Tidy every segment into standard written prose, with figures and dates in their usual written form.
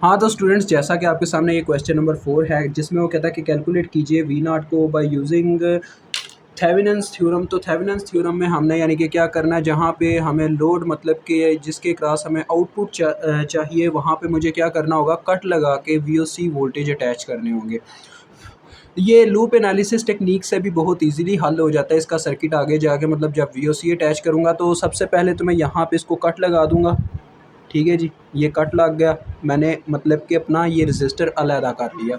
हाँ, तो स्टूडेंट्स जैसा कि आपके सामने ये क्वेश्चन नंबर 4 है जिसमें वो कहता है कि कैलकुलेट कीजिए वी नॉट को बाय यूजिंग थेवेनिन्स थ्योरम। तो थेवेनिन्स थ्योरम में हमने यानी कि क्या करना है, जहाँ पे हमें लोड मतलब कि जिसके क्रॉस हमें आउटपुट चाहिए, वहाँ पे मुझे क्या करना होगा, कट लगा के वीओसी वोल्टेज अटैच करने होंगे। ये लूप एनालिसिस टेक्निक से भी बहुत इजीली हल हो जाता है इसका सर्किट आगे जाके, मतलब जब वीओसी अटैच करूँगा तो सबसे पहले तो मैं यहाँ पे इसको कट लगा दूँगा। ठीक है जी, ये कट लग गया, मैंने मतलब कि अपना ये रजिस्टर अलहदा कर लिया।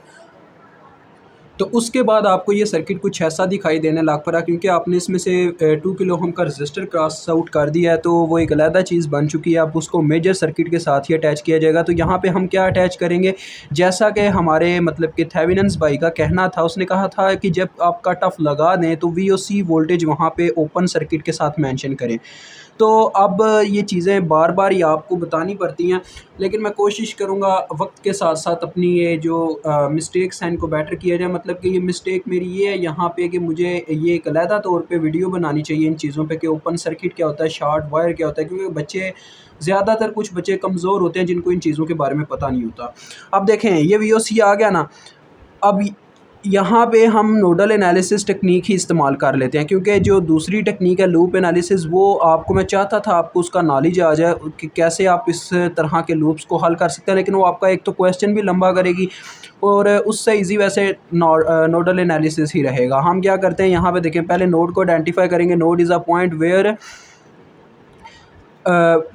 तो उसके बाद आपको ये सर्किट कुछ ऐसा दिखाई देने लग पड़ा, क्योंकि आपने इसमें से 2 किलो ओम का रजिस्टर क्रॉस आउट कर दिया है, तो वो एक अलहदा चीज़ बन चुकी है। अब उसको मेजर सर्किट के साथ ही अटैच किया जाएगा। तो यहाँ पे हम क्या अटैच करेंगे, जैसा कि हमारे मतलब कि थेवेनिन्स भाई का कहना था, उसने कहा था कि जब आप कट ऑफ लगा दें तो वीओसी वोल्टेज वहाँ पे ओपन सर्किट के साथ मेंशन करें। तो अब ये चीज़ें बार बार ही आपको बतानी पड़ती हैं, लेकिन मैं कोशिश करूँगा वक्त के साथ साथ अपनी ये जो मिस्टेक्स हैं इनको बेटर किया जाए। मतलब कि ये मिस्टेक मेरी ये है यहाँ पे कि मुझे ये एक अलहदा तौर पे वीडियो बनानी चाहिए इन चीज़ों पे कि ओपन सर्किट क्या होता है, शॉर्ट वायर क्या होता है, क्योंकि बच्चे ज़्यादातर कुछ बच्चे कमज़ोर होते हैं जिनको इन चीज़ों के बारे में पता नहीं होता। अब देखें ये वीओसी आ गया ना, अब यहाँ पे हम नोडल एनालिसिस टेक्निक ही इस्तेमाल कर लेते हैं, क्योंकि जो दूसरी टेक्निक है लूप एनालिसिस, वो आपको मैं चाहता था आपको उसका नॉलेज आ जाए कि कैसे आप इस तरह के लूप्स को हल कर सकते हैं, लेकिन वो आपका एक तो क्वेश्चन भी लंबा करेगी और उससे इजी वैसे नोडल एनालिसिस ही रहेगा। हम क्या करते हैं यहाँ पे देखें, पहले नोड को आइडेंटिफाई करेंगे। Node is a point where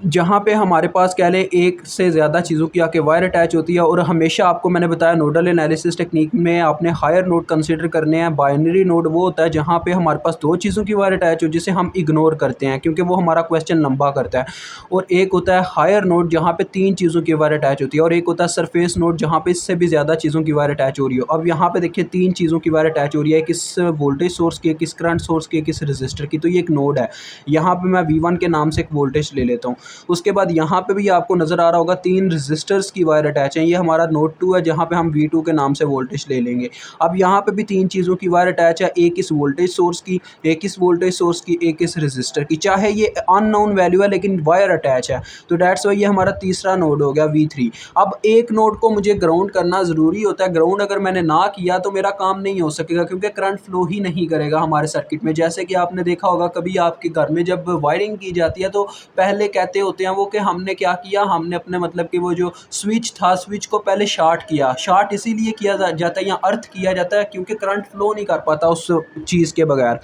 जहाँ पे हमारे पास कह लें एक से ज़्यादा चीज़ों की आके वायर अटैच होती है। और हमेशा आपको मैंने बताया नोडल एनालिसिस टेक्निक में आपने हायर नोड कंसीडर करने हैं। बाइनरी नोड वो होता है जहाँ पे हमारे पास दो चीज़ों की वायर अटैच हो, जिसे हम इग्नोर करते हैं क्योंकि वो हमारा क्वेश्चन लंबा करता है। और एक होता है हायर नोड जहाँ पे 3 चीज़ों की वायर अटैच होती है, और एक होता है सरफेस नोड जहाँ पे इससे भी ज़्यादा चीज़ों की वायर अटैच हो रही हो। अब यहाँ पे देखिए 3 चीज़ों की वायर अटैच हो रही है, किस वोल्टेज सोर्स की, किस करंट सोर्स की, किस रजिस्टर की। तो ये एक नोड है। यहाँ पे मैं V1 के नाम से एक वोल्टेज ले लेता हूँ। उसके बाद यहाँ पे भी आपको नज़र आ रहा होगा 3 रजिस्टर्स की वायर अटैच है। ये हमारा नोड 2 है जहाँ पे हम V2 के नाम से वोल्टेज ले लेंगे। अब यहाँ पे भी 3 चीज़ों की वायर अटैच है, एक इस वोल्टेज सोर्स की, एक इस वोल्टेज सोर्स की, एक इस रजिस्टर की। चाहे ये अननोन वैल्यू है लेकिन वायर अटैच है, तो डेट्स वाई ये हमारा तीसरा नोड हो गया V3। अब एक नोड को मुझे ग्राउंड करना ज़रूरी होता है। ग्राउंड अगर मैंने ना किया तो मेरा काम नहीं हो सकेगा, क्योंकि करंट फ्लो ही नहीं करेगा हमारे सर्किट में। जैसे कि आपने देखा होगा कभी आपके घर में जब वायरिंग की जाती है तो पहले कहते होते हैं वो कि हमने क्या किया, हमने अपने मतलब कि वो जो स्विच था, स्विच को पहले शॉर्ट किया। शॉर्ट इसीलिए किया जाता है या अर्थ किया जाता है क्योंकि करंट फ्लो नहीं कर पाता उस चीज़ के बगैर।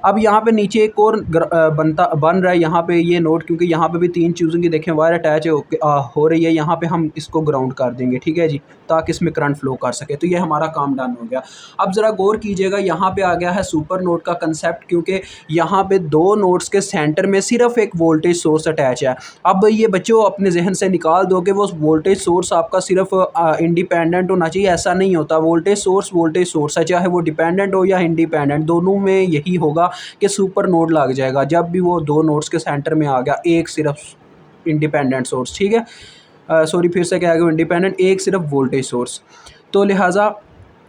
अब यहाँ पे नीचे एक और बन रहा है यहाँ पे ये नोड, क्योंकि यहाँ पे भी 3 चीज़ों की देखें वायर अटैच हो रही है। यहाँ पे हम इसको ग्राउंड कर देंगे, ठीक है जी, ताकि इसमें करंट फ्लो कर सके। तो ये हमारा काम डन हो गया। अब ज़रा गौर कीजिएगा, यहाँ पे आ गया है सुपर नोड का कंसेप्ट, क्योंकि यहाँ पे 2 नोड्स के सेंटर में सिर्फ एक वोल्टेज सोर्स अटैच है। अब ये बच्चों अपने जहन से निकाल दो कि वो वोल्टेज सोर्स आपका सिर्फ इंडिपेंडेंट होना चाहिए, ऐसा नहीं होता। वोल्टेज सोर्स है, चाहे वो डिपेंडेंट हो या इंडिपेंडेंट, दोनों में यही होगा कि सुपर नोड लग जाएगा जब भी वो 2 नोड्स के सेंटर में आ गया एक सिर्फ इंडिपेंडेंट सोर्स। ठीक है, सॉरी फिर से क्या है, इंडिपेंडेंट एक सिर्फ वोल्टेज सोर्स। तो लिहाजा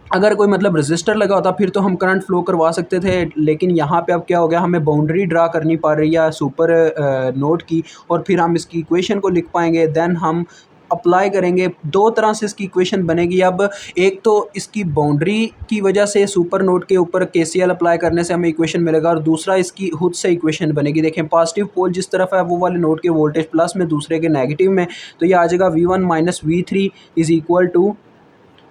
अगर कोई मतलब रजिस्टर लगा होता फिर तो हम करंट फ्लो करवा सकते थे, लेकिन यहाँ पे अब क्या हो गया, हमें बाउंड्री ड्रा करनी पड़ रही है सुपर नोड की, और फिर हम इसकी इक्वेशन को लिख पाएंगे। देन हम अप्लाई करेंगे। 2 तरह से इसकी इक्वेशन बनेगी। अब एक तो इसकी बाउंड्री की वजह से सुपर नोड के ऊपर KCL अप्लाई करने से हमें इक्वेशन मिलेगा, और दूसरा इसकी खुद से इक्वेशन बनेगी। देखें पॉजिटिव पोल जिस तरफ है वो वाले नोड के वोल्टेज प्लस में, दूसरे के नेगेटिव में। तो ये आ जाएगा V1 minus V3 is equal to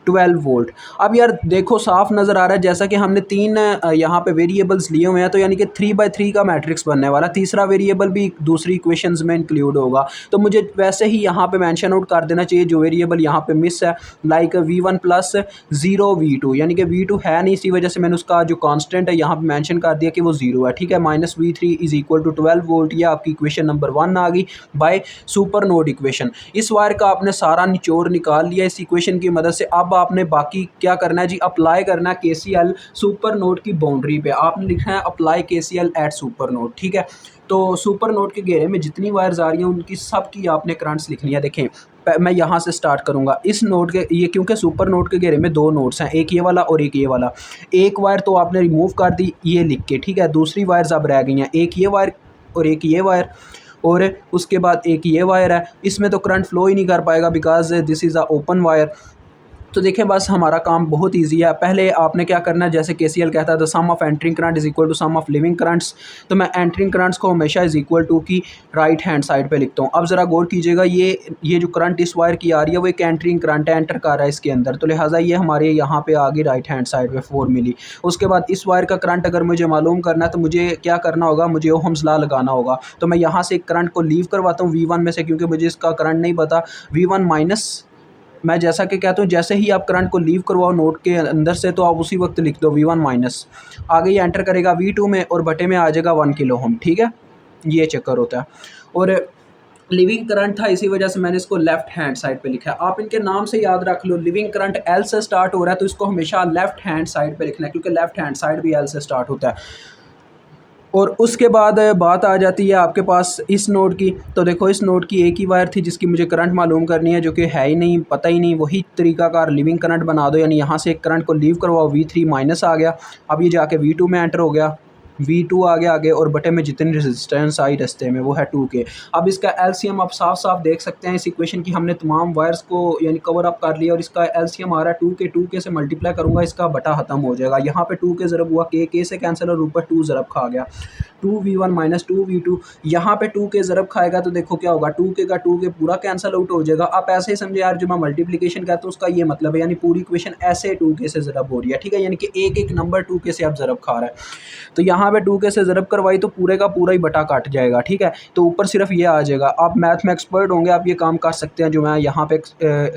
12 volt. अब यार देखो साफ नज़र आ रहा है, जैसा कि हमने 3 यहाँ पे वेरिएबल्स लिए हुए हैं, तो यानी कि 3/3 का मैट्रिक्स बनने वाला। तीसरा वेरिएबल भी दूसरी इक्वेशंस में इंक्लूड होगा। तो मुझे वैसे ही यहाँ पे मेंशन आउट कर देना चाहिए जो वेरिएबल यहाँ पे मिस है, लाइक V1 प्लस 0 V2, यानी कि V2 है नहीं, इसी वजह से मैंने उसका जो कांस्टेंट है यहाँ पे मेंशन कर दिया कि वो 0 है। ठीक है, minus V3 is equal to 12 volt. ये आपकी इक्वेशन नंबर 1 आ गई बाय सुपर नोड इक्वेशन। इस वायर का आपने सारा निचोड़ निकाल लिया इस इक्वेशन की मदद से। अब आपने बाकी क्या करना है जी, अप्लाई करना है KCL सुपर नोड की बाउंड्री पे। आपने लिखना है apply KCL at super node. ठीक है, तो सुपर नोड के घेरे में जितनी वायर्स आ रही हैं उनकी सब की आपने करंट्स लिखनी है। देखें मैं यहाँ से स्टार्ट करूँगा। इस नोड के ये क्योंकि सुपर नोड के घेरे में 2 नोड्स हैं, एक ये वाला और एक ये वाला। एक वायर तो आपने रिमूव कर दी ये लिख के, ठीक है। दूसरी वायर्स अब रह गई हैं, एक ये वायर और एक ये वायर। और उसके बाद एक ये वायर है, इसमें तो करंट फ्लो ही नहीं कर पाएगा because this is a open wire. तो देखिए बस हमारा काम बहुत ईजी है। पहले आपने क्या करना है, जैसे केसीएल कहता है the sum of entering current is equal to sum of leaving currents, तो मैं एंटरिंग करंट्स को हमेशा इज इक्वल टू की राइट हैंड साइड पे लिखता हूँ। अब ज़रा गौर कीजिएगा, ये जो करंट इस वायर की आ रही है वो एक एंटरिंग करंट है, एंटर कर रहा है इसके अंदर, तो लिहाजा ये हमारे यहाँ पे आ गई राइट हैंड साइड पे 4 मिली। उसके बाद इस वायर का करंट अगर मुझे मालूम करना है तो मुझे क्या करना होगा, मुझे ओहम्स लॉ लगाना होगा। तो मैं यहाँ से एक करंट को लीव करवाता हूँ V1 में से, क्योंकि मुझे इसका करंट नहीं पता। V1 माइनस, मैं जैसा कि कहता हूँ जैसे ही आप करंट को लीव करवाओ नोड के अंदर से तो आप उसी वक्त लिख दो V1 माइनस, आगे ये एंटर करेगा V2 में और बटे में आ जाएगा 1 किलो ओम। ठीक है, ये चक्कर होता है। और लिविंग करंट था, इसी वजह से मैंने इसको लेफ्ट हैंड साइड पे लिखा है। आप इनके नाम से याद रख लो, लिविंग करंट L से स्टार्ट हो रहा है तो इसको हमेशा लेफ्ट हैंड साइड पे लिखना है, क्योंकि लेफ्ट हैंड साइड भी L से स्टार्ट होता है। और उसके बाद बात आ जाती है आपके पास इस नोड की। तो देखो इस नोड की एक ही वायर थी जिसकी मुझे करंट मालूम करनी है, जो कि है ही नहीं, पता ही नहीं। वही तरीकाकार लिविंग करंट बना दो, यानी यहाँ से एक करंट को लीव करवाओ, V3 माइनस आ गया, अब ये जाके V2 में एंटर हो गया, V2 आगे आगे और बटे में जितनी रेजिस्टेंस आई रास्ते में वो है 2K। अब इसका एलसीएम आप साफ साफ देख सकते हैं, इस इक्वेशन की हमने तमाम वायर्स को यानी कवर अप कर लिया और इसका एलसीएम आ रहा है 2K। 2K से मल्टीप्लाई करूँगा, इसका बटा खत्म हो जाएगा। यहाँ पे 2K ज़रब हुआ, K से कैंसिल और ऊपर 2 ज़रब खा गया, 2V1 माइनस 2V2। यहाँ पे 2K ज़रब खाएगा तो देखो क्या होगा, 2K का 2K पूरा कैंसिल आउट हो जाएगा। आप ऐसे ही समझे यार, जो मैं मल्टीप्लिकेशन कहता हूँ उसका ये मतलब है, यानी पूरी इक्वेशन ऐसे 2K से ज़रब हो रही है। ठीक है, यानी कि एक एक नंबर 2K से आप ज़रब खा रहा है। तो यहाँ पे 2K से ज़रब करवाई तो पूरे का पूरा ही बटा काट जाएगा। ठीक है, तो ऊपर सिर्फ ये आ जाएगा। आप मैथ में एक्सपर्ट होंगे, आप ये काम कर सकते हैं जो मैं यहाँ पे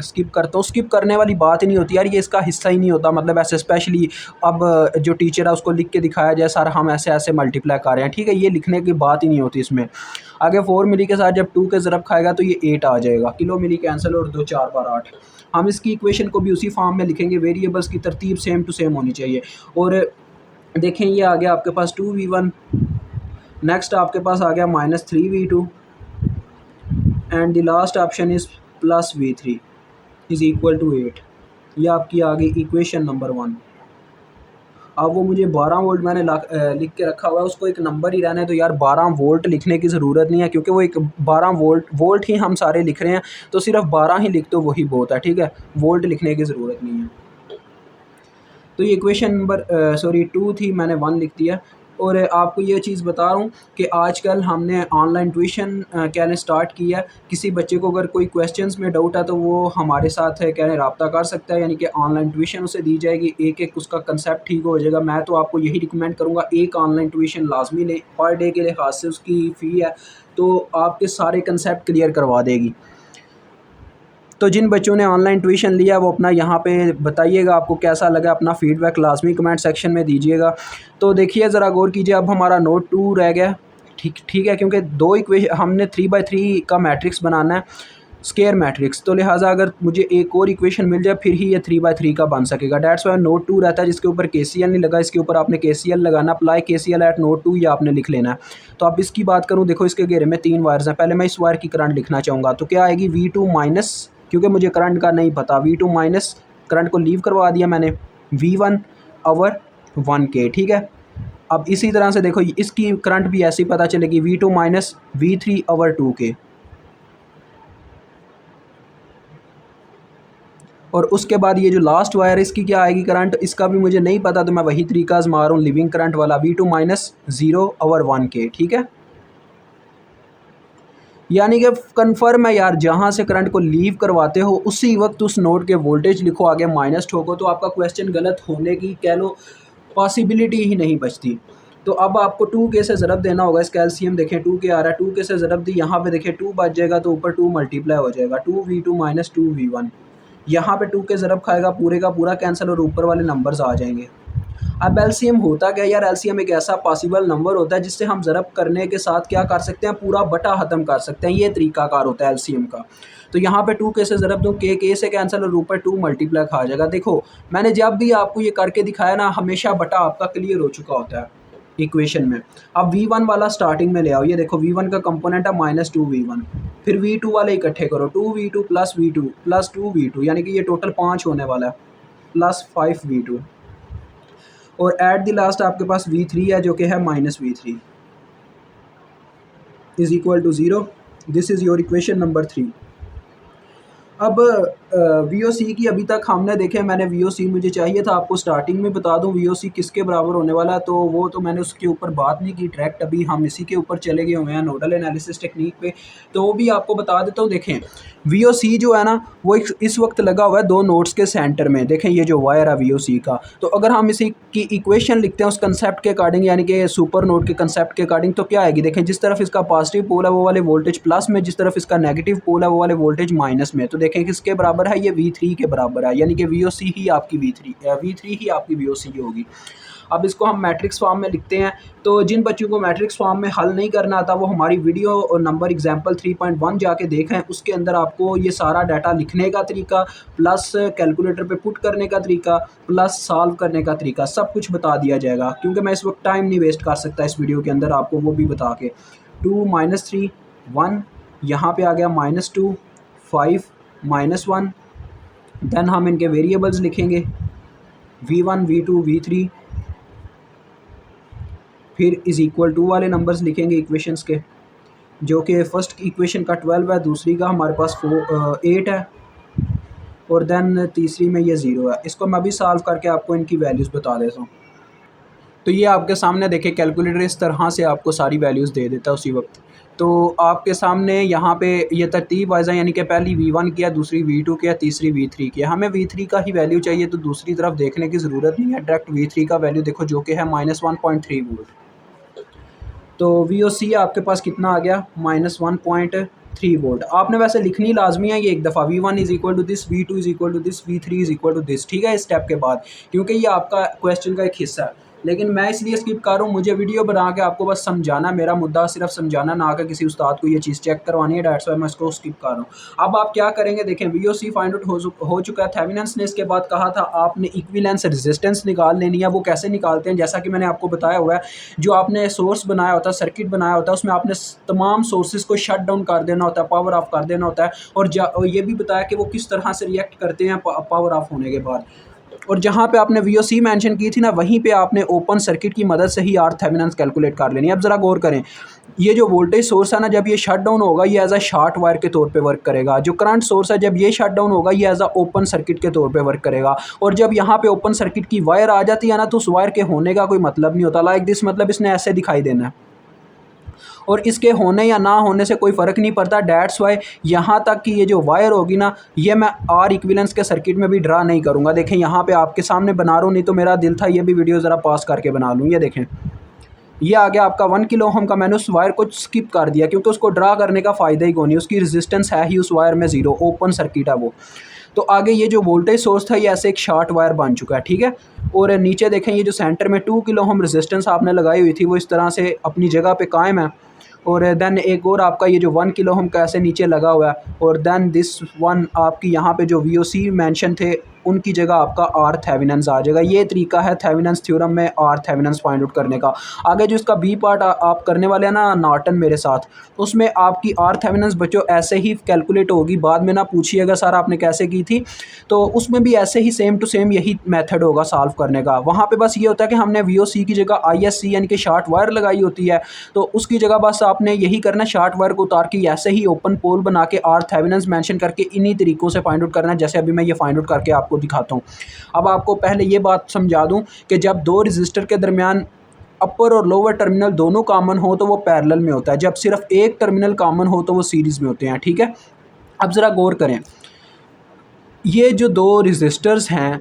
स्किप करता हूँ। स्किप करने वाली बात ही नहीं होती यार, ये इसका हिस्सा ही नहीं होता। मतलब ऐसे स्पेशली अब जो टीचर है उसको लिख के दिखाया जाए सर हम ऐसे ऐसे मल्टीप्लाई कर रहे हैं, ठीक है, ये लिखने की बात ही नहीं होती इसमें। आगे 4 मिली के साथ जब 2 के ज़रब खाएगा तो ये 8 आ जाएगा, किलो मिली कैंसिल और 2 4 बार 8। हम इसकी इक्वेशन को भी उसी फॉर्म में लिखेंगे, वेरिएबल्स की तरतीब सेम टू सेम होनी चाहिए। और देखें ये आ गया आपके पास 2V1, नेक्स्ट आपके पास आ गया -3V2 and the last option is +V3 is equal to 8। ये आपकी आ गई इक्वेशन नंबर 1। अब वो मुझे 12 वोल्ट मैंने लिख के रखा हुआ है, उसको एक नंबर ही रहने तो यार, 12 वोल्ट लिखने की ज़रूरत नहीं है, क्योंकि वो एक 12 वोल्ट ही हम सारे लिख रहे हैं, तो सिर्फ 12 ही लिख दो वही बहुत है। ठीक है, वोल्ट लिखने की ज़रूरत नहीं है। तो ये इक्वेशन नंबर 2 थी, मैंने 1 लिख दिया। और आपको ये चीज़ बता रहा हूँ कि आजकल हमने ऑनलाइन ट्यूशन कहने स्टार्ट किया है। किसी बच्चे को अगर कोई क्वेश्चंस में डाउट है तो वो हमारे साथ कहने रब्ता कर सकता है, यानी कि ऑनलाइन ट्यूशन उसे दी जाएगी, एक एक उसका कंसेप्ट ठीक हो जाएगा। मैं तो आपको यही रिकमेंड करूँगा, एक ऑनलाइन ट्यूशन लाजमी लें, पर डे के लिहाज से उसकी फ़ी है तो आपके सारे कंसेप्ट क्लियर करवा देगी। तो जिन बच्चों ने ऑनलाइन ट्यूशन लिया वो अपना यहाँ पे बताइएगा आपको कैसा लगा, अपना फीडबैक लाजमी कमेंट सेक्शन में दीजिएगा। तो देखिए ज़रा गौर कीजिए, अब हमारा नोट 2 रह गया। ठीक है, क्योंकि दो इक्वेशन हमने 3/3 का मैट्रिक्स बनाना है, स्केयर मैट्रिक्स, तो लिहाजा अगर मुझे एक और इक्वेशन मिल जाए फिर ही ये 3/3 का बन सकेगा। डेट्स वाई नोट 2 रहता है, जिसके ऊपर KCL नहीं लगा, इसके ऊपर आपने KCL लगाना, अप्लाई KCL एट नोट 2 ये आपने लिख लेना है। तो अब इसकी बात करूँ, देखो इसके घेरे में 3 वायर्स हैं। पहले मैं इस वायर की करंट लिखना चाहूँगा, तो क्या आएगी V2 माइनस, क्योंकि मुझे करंट का नहीं पता, V2 माइनस करंट को लीव करवा दिया मैंने, V1 ओवर 1K। ठीक है, अब इसी तरह से देखो इसकी करंट भी ऐसी पता चलेगी, V2 minus V3 over 2K। और उसके बाद ये जो लास्ट वायर है इसकी क्या आएगी करंट, इसका भी मुझे नहीं पता, तो मैं वही तरीका आजमा रहा हूँ लिविंग करंट वाला, V2 माइनस 0 ओवर 1K। ठीक है, यानी कि कन्फर्म है यार, जहाँ से करंट को लीव करवाते हो उसी वक्त उस नोड के वोल्टेज लिखो, आगे माइनस ठोको, तो आपका क्वेश्चन गलत होने की कह लो पॉसिबिलिटी ही नहीं बचती। तो अब आपको 2K से ज़रब देना होगा, इसका एलसीएम देखें 2K आ रहा है, 2K से ज़रब दी, यहाँ पे देखें 2 बच जाएगा तो ऊपर 2 मल्टीप्लाई हो जाएगा, 2V2 माइनस 2V1। यहाँ पे 2K ज़रब खाएगा, पूरे का पूरा कैंसिल और ऊपर वाले नंबर्स आ जाएंगे। अब एलसीएम होता क्या यार, एलसीएम एक ऐसा पॉसिबल नंबर होता है जिससे हम ज़रब करने के साथ क्या कर सकते हैं, पूरा बटा ख़त्म कर सकते हैं। ये तरीकाकार होता है एलसीएम का। तो यहाँ पे 2K से ज़रब दूँ, K से कैंसिल और ऊपर 2 मल्टीप्लाई खा जाएगा। देखो मैंने जब भी आपको ये करके दिखाया ना, हमेशा बटा आपका क्लियर हो चुका होता है इक्वेशन में। अब V1 वाला स्टार्टिंग में ले आओ, ये देखो V1 का कंपोनेंट है -2V1, फिर V2 वाले इकट्ठे करो, 2V2 plus V2 plus 2V2, यानी कि ये टोटल 5 होने वाला है, प्लस 5V2, और एट द लास्ट आपके पास V3 है जो कि है -V3। Is equal to zero. This is your equation number 3। अब VOC की अभी तक हमने देखे, मैंने VOC मुझे चाहिए था, आपको स्टार्टिंग में बता दूं VOC किसके बराबर होने वाला है, तो वो तो मैंने उसके ऊपर बात नहीं की डायरेक्ट, अभी हम इसी के ऊपर चले गए हुए हैं नोडल एनालिसिस टेक्निक पे। तो वो भी आपको बता देता हूँ। देखें VOC जो है ना वो इस वक्त लगा हुआ है दो नोड्स के सेंटर में। देखें ये जो वायर है VOC का, तो अगर हम इसी की इक्वेशन लिखते हैं उस कंसेप्ट के अकॉर्डिंग, यानी कि सुपर नोड के कंसेप्ट के अकॉर्डिंग, तो क्या आएगी? देखें जिस तरफ इसका पॉजिटिव पोल है वो वाले वोल्टेज प्लस में, जिस तरफ इसका नेगेटिव पोल है वो वाले वोल्टेज माइनस में। तो देखें किसके बराबर है? ये V3 के बराबर है, यानी कि VOC ही आपकी V3 ही आपकी VOC होगी। अब इसको हम मैट्रिक्स फॉर्म में लिखते हैं। तो जिन बच्चों को मैट्रिक्स फॉर्म में हल नहीं करना आता वो हमारी वीडियो और नंबर एग्जाम्पल 3.1 जाके देखें, उसके अंदर आपको ये सारा डाटा लिखने का तरीका प्लस कैलकुलेटर पे पुट करने का तरीका प्लस सॉल्व करने का तरीका सब कुछ बता दिया जाएगा, क्योंकि मैं इस वक्त टाइम नहीं वेस्ट कर सकता इस वीडियो के अंदर आपको वो भी बता के। 2 -3 1, यहाँ पे आ गया -2 5 -1। देन हम इनके वेरिएबल्स लिखेंगे V1 V2 V3, फिर इज़ इक्वल टू वाले नंबर्स लिखेंगे इक्वेशंस के, जो कि फर्स्ट इक्वेशन का 12 है, दूसरी का हमारे पास 8 है, और देन तीसरी में ये 0 है। इसको मैं भी सॉल्व करके आपको इनकी वैल्यूज़ बता देता हूँ। तो ये आपके सामने देखें कैलकुलेटर इस तरह से आपको सारी वैल्यूज़ दे देता है उसी वक्त। तो आपके सामने यहाँ पे ये तरतीब वाइज है, यानी कि पहली V1 किया, दूसरी V2 किया, तीसरी V3 किया। हमें V3 का ही वैल्यू चाहिए, तो दूसरी तरफ देखने की ज़रूरत नहीं है, डायरेक्ट V3 का वैल्यू देखो जो कि है -1.3 वोल्ट। तो VOC आपके पास कितना आ गया? -1.3 वोल्ट। आपने वैसे लिखनी लाजमी है ये एक दफ़ा, V1 is equal to this, V2 is equal to this, V3 is equal to this, ठीक है, इस स्टेप के बाद, क्योंकि ये आपका क्वेश्चन का एक हिस्सा है। लेकिन मैं इसलिए स्किप कर रहा हूँ, मुझे वीडियो बना के आपको बस समझाना, मेरा मुद्दा सिर्फ समझाना, ना कि किसी उस्ताद को ये चीज़ चेक करवानी है, डेट्स व्हाई मैं इसको स्किप कर रहा हूँ। अब आप क्या करेंगे? देखें VOC फाइंड आउट हो चुका है। थेवेनिन्स ने इसके बाद कहा था आपने इक्विवेलेंस रेजिस्टेंस निकाल लेनी है। वो कैसे निकालते हैं? जैसा कि मैंने आपको बताया हुआ है, जो आपने सोर्स बनाया होता है, सर्किट बनाया होता है, उसमें आपने तमाम सोर्सेज को शट डाउन कर देना होता है, पावर ऑफ कर देना होता है, और ये भी बताया कि वो किस तरह से रिएक्ट करते हैं पावर ऑफ होने के बाद। और जहाँ पे आपने VOC मेंशन की थी ना, वहीं पे आपने ओपन सर्किट की मदद से ही RThevenin कैलकुलेट कर लेनी है। अब ज़रा गौर करें, ये जो वोल्टेज सोर्स है ना, जब ये शट डाउन होगा ये एज अ शॉर्ट वायर के तौर पे वर्क करेगा। जो करंट सोर्स है जब ये शट डाउन होगा ये एज अ ओपन सर्किट के तौर पे वर्क करेगा। और जब यहाँ पे ओपन सर्किट की वायर आ जाती है ना, तो उस वायर के होने का कोई मतलब नहीं होता। लाइक दिस, मतलब इसने ऐसे दिखाई देना है, और इसके होने या ना होने से कोई फ़र्क नहीं पड़ता। डैट्स वाई यहाँ तक कि ये जो वायर होगी ना, ये मैं R इक्विवेलेंस के सर्किट में भी ड्रा नहीं करूँगा। देखें यहाँ पे आपके सामने बना रहा हूँ, नहीं तो मेरा दिल था ये भी वीडियो ज़रा पास करके बना लूँ। ये देखें, ये आ गया आपका 1 किलो ओम का। मैंने उस वायर को स्किप कर दिया क्योंकि उसको ड्रा करने का फ़ायदा ही कोई नहीं, उसकी रेजिस्टेंस है ही उस वायर में 0, ओपन सर्किट है वो। तो आगे ये जो वोल्टेज सोर्स था ये ऐसे एक शॉर्ट वायर बन चुका है, ठीक है। और नीचे देखें ये जो सेंटर में 2 किलो ओम रेजिस्टेंस आपने लगाई हुई थी वो इस तरह से अपनी जगह पे कायम है। और देन एक और आपका ये जो 1 किलो ओम का ऐसे नीचे लगा हुआ है, और देन दिस वन आपकी यहाँ पे जो VOC मेंशन थे उनकी जगह आपका RThevenin आ जाएगा। ये तरीका है थेवेनिन्स थ्योरम में RThevenin फाइंड आउट करने का। आगे जो इसका B पार्ट आप करने वाले हैं ना नॉर्टन मेरे साथ, उसमें आपकी RThevenin बच्चों ऐसे ही कैलकुलेट होगी। बाद में ना पूछिएगा सर आपने कैसे की थी, तो उसमें भी ऐसे ही सेम टू सेम यही मेथड होगा सॉल्व करने का। वहाँ पे बस ये होता है कि हमने VOC की जगह ISC यानी कि शॉर्ट वायर लगाई होती है, तो उसकी जगह बस आपने यही करना, शॉर्ट वायर को उतार के ऐसे ही ओपन पोल बना के RThevenin मेंशन करके इन्हीं तरीकों से फाइंड आउट करना है, जैसे अभी मैं ये फाइंड आउट करके आपको दिखाता हूँ। अब आपको पहले ये बात समझा दूं कि जब दो रजिस्टर के दरमियान अपर और लोअर टर्मिनल दोनों कॉमन हो तो वो पैरेलल में होता है, जब सिर्फ एक टर्मिनल कॉमन हो तो वो सीरीज़ में होते हैं, ठीक है। अब ज़रा गौर करें, ये जो दो रजिस्टर्स हैं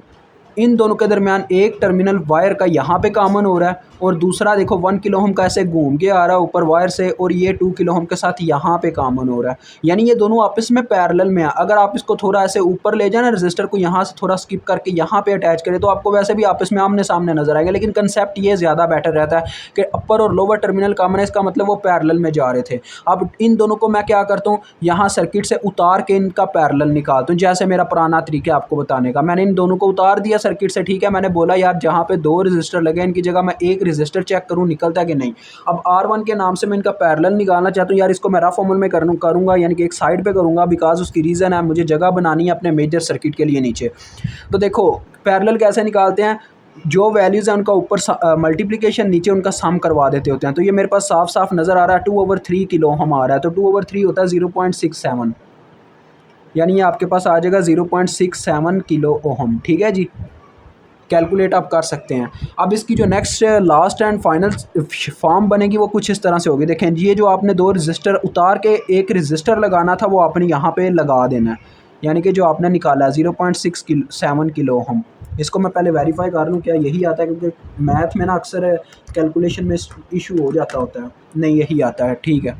इन दोनों के दरमियान एक टर्मिनल वायर का यहाँ पे कॉमन हो रहा है, और दूसरा देखो 1 किलो ओम का ऐसे घूम के आ रहा है ऊपर वायर से, और ये 2 किलो ओम के साथ यहाँ पे कॉमन हो रहा है, यानी ये दोनों आपस में पैरेलल में है। अगर आप इसको थोड़ा ऐसे ऊपर ले जाए ना, रजिस्टर को यहाँ से थोड़ा स्किप करके यहाँ पे अटैच करें, तो आपको वैसे भी आपस में आमने सामने नजर आएगा, लेकिन कंसेप्ट ये ज़्यादा बेटर रहता है कि अपर और लोअर टर्मिनल कॉमन है, इसका मतलब वो पैरेलल में जा रहे थे। अब इन दोनों को मैं क्या करता हूँ, यहाँ सर्किट से उतार के इनका पैरेलल निकालता हूँ, जैसे मेरा पुराना तरीका आपको बताने का। मैंने इन दोनों को उतार दिया सर्किट से, ठीक है। मैंने बोला यार जहाँ पे दो रजिस्टर लगे इनकी जगह मैं एक रजिस्टर चेक करूँ निकलता है कि नहीं। अब R1 के नाम से मैं इनका पैरेलल निकालना चाहता हूँ। यार इसको मैं रफ फॉर्मूले में करूँगा, यानी कि एक साइड पे करूँगा, बिकॉज उसकी रीज़न है मुझे जगह बनानी है अपने मेजर सर्किट के लिए नीचे। तो देखो पैरेलल कैसे निकालते हैं, जो वैल्यूज़ हैं उनका ऊपर मल्टीप्लिकेशन, नीचे उनका सम करवा देते होते हैं। तो ये मेरे पास साफ साफ नज़र आ रहा है 2/3 किलो ओहम आ रहा है। तो 2/3 होता है 0.67, यानी ये आपके पास आ जाएगा 0.67 किलो ओहम। ठीक है जी, कैलकुलेट आप कर सकते हैं। अब इसकी जो next last and final form बनेगी वो कुछ इस तरह से होगी। देखें ये जो आपने दो रजिस्टर उतार के एक रजिस्टर लगाना था वो आपने यहाँ पे लगा देना है, यानी कि जो आपने निकाला है 0.67 किलो ओहम। इसको मैं पहले वेरीफाई कर लूँ क्या यही आता है, क्योंकि मैथ में ना अक्सर कैलकुलेशन में इशू हो जाता होता है। नहीं, यही आता है, ठीक है।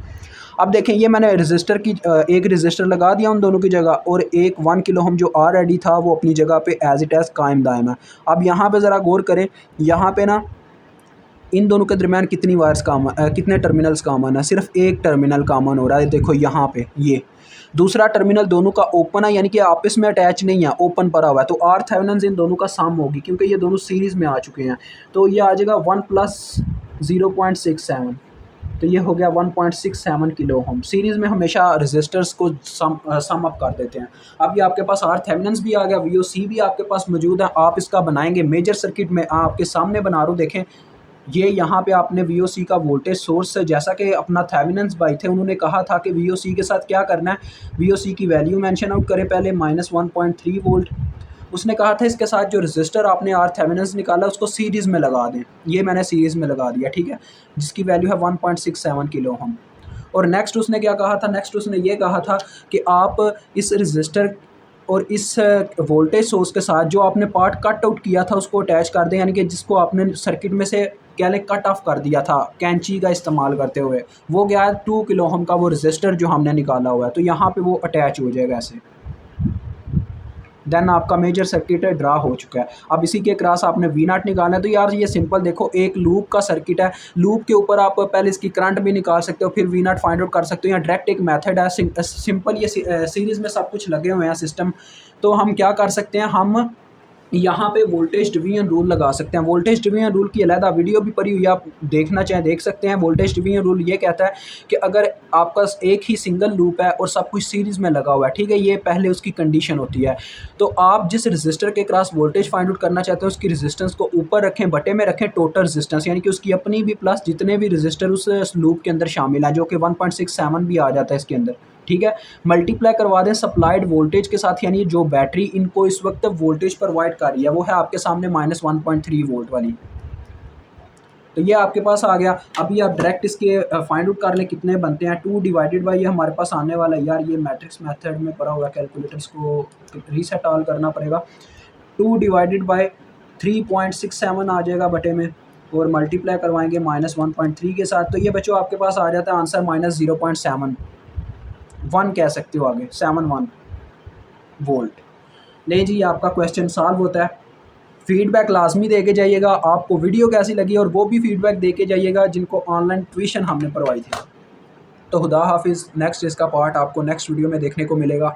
अब देखें ये मैंने रजिस्टर की एक रजिस्टर लगा दिया उन दोनों की जगह, और एक 1 किलो हम जो ऑलरेडी था वो अपनी जगह पे एज इट एज़ कायम दायम है। अब यहाँ पे ज़रा गौर करें, यहाँ पे ना इन दोनों के दरमियान कितनी वायर्स कितने टर्मिनल्स कॉमन है, सिर्फ एक टर्मिनल कॉमन हो रहा है। देखो यहाँ पे ये दूसरा टर्मिनल दोनों का ओपन है, यानी कि आपस में अटैच नहीं है, ओपन पड़ा हुआ है। तो आर थेवेनिन इन दोनों का सम होगी, क्योंकि ये दोनों सीरीज़ में आ चुके हैं। तो ये आ जाएगा 1 + 0.67, तो ये हो गया 1.67 किलो ओम। सीरीज़ में हमेशा रेजिस्टर्स को सम अप कर देते हैं। अब ये आपके पास आर थेवेनिन भी आ गया, वीओसी भी आपके पास मौजूद है। आप इसका बनाएंगे मेजर सर्किट में, आपके सामने बना रहा हूँ, देखें ये यहाँ पे आपने वीओसी का वोल्टेज सोर्स, जैसा कि अपना थेवेनिन्स भाई थे उन्होंने कहा था कि वीओसी के साथ क्या करना है, वीओसी की वैल्यू मेंशन आउट करें पहले -1.3 वोल्ट। उसने कहा था इसके साथ जो रजिस्टर आपने आर थेवेनिन्स निकाला उसको सीरीज़ में लगा दें। ये मैंने सीरीज़ में लगा दिया, ठीक है, जिसकी वैल्यू है 1.67 किलो ओम। और नेक्स्ट उसने क्या कहा था, नेक्स्ट उसने ये कहा था कि आप इस रजिस्टर और इस वोल्टेज सोर्स के साथ जो आपने पार्ट कट आउट किया था उसको अटैच कर दें, यानी कि जिसको आपने सर्किट में से क्या ले कट ऑफ कर दिया था कैंची का इस्तेमाल करते हुए, वो गया 2 किलो ओम का वो रजिस्टर जो हमने निकाला हुआ है। तो यहाँ पे वो अटैच हो जाएगा ऐसे, देन आपका मेजर सर्किट है ड्रा हो चुका है। अब इसी के क्रॉस आपने वी नॉट निकालना है। तो यार ये सिंपल देखो, एक लूप का सर्किट है, लूप के ऊपर आप पहले इसकी करंट भी निकाल सकते हो, फिर वी नॉट फाइंड आउट कर सकते हो। या डायरेक्ट एक मेथड है सिंपल, ये सीरीज़ में सब कुछ लगे हुए हैं सिस्टम। तो हम क्या कर सकते हैं, हम यहाँ पे वोल्टेज डिवीजन रूल लगा सकते हैं। वोल्टेज डिवीजन रूल की अलग वीडियो भी पड़ी हुई है, आप देखना चाहें देख सकते हैं। वोल्टेज डिवीजन रूल ये कहता है कि अगर आपका एक ही सिंगल लूप है और सब कुछ सीरीज़ में लगा हुआ है, ठीक है, ये पहले उसकी कंडीशन होती है। तो आप जिस रजिस्टर के क्रॉस वोल्टेज फाइंड आउट करना चाहते हैं उसकी रेजिस्टेंस को ऊपर रखें, बटे में रखें टोटल रेजिस्टेंस, यानी कि उसकी अपनी भी प्लस जितने भी रजिस्टर उस लूप के अंदर शामिल हैं, जो कि 1.67 भी आ जाता है इसके अंदर, ठीक है। मल्टीप्लाई करवा दें सप्लाइड वोल्टेज के साथ, यानी जो बैटरी इनको इस वक्त वोल्टेज प्रोवाइड कर रही है वो है आपके सामने -1.3 वोल्ट वाली। तो ये आपके पास आ गया। अभी आप डायरेक्ट इसके फाइंड आउट कर लें कितने बनते हैं। 2 डिवाइडेड बाई ये हमारे पास आने वाला है, यार ये मैट्रिक्स मेथड में पड़ा हुआ है, कैलकुलेटर्स को रीसेट ऑल करना पड़ेगा। 2 डिवाइडेड बाई 3.67 आ जाएगा बटे में, और मल्टीप्लाई करवाएंगे -1.3 के साथ। तो ये बच्चों आपके पास आ जाता है आंसर -0.7 1 कह सकते हो आगे, 71 वोल्ट। नहीं जी, आपका क्वेश्चन सॉल्व होता है। फीडबैक लाजमी दे के जाइएगा, आपको वीडियो कैसी लगी और वो भी फीडबैक दे के जाइएगा जिनको ऑनलाइन ट्यूशन हमने पढ़वाई थी। तो खुदा हाफिज़, नेक्स्ट इसका पार्ट आपको नेक्स्ट वीडियो में देखने को मिलेगा।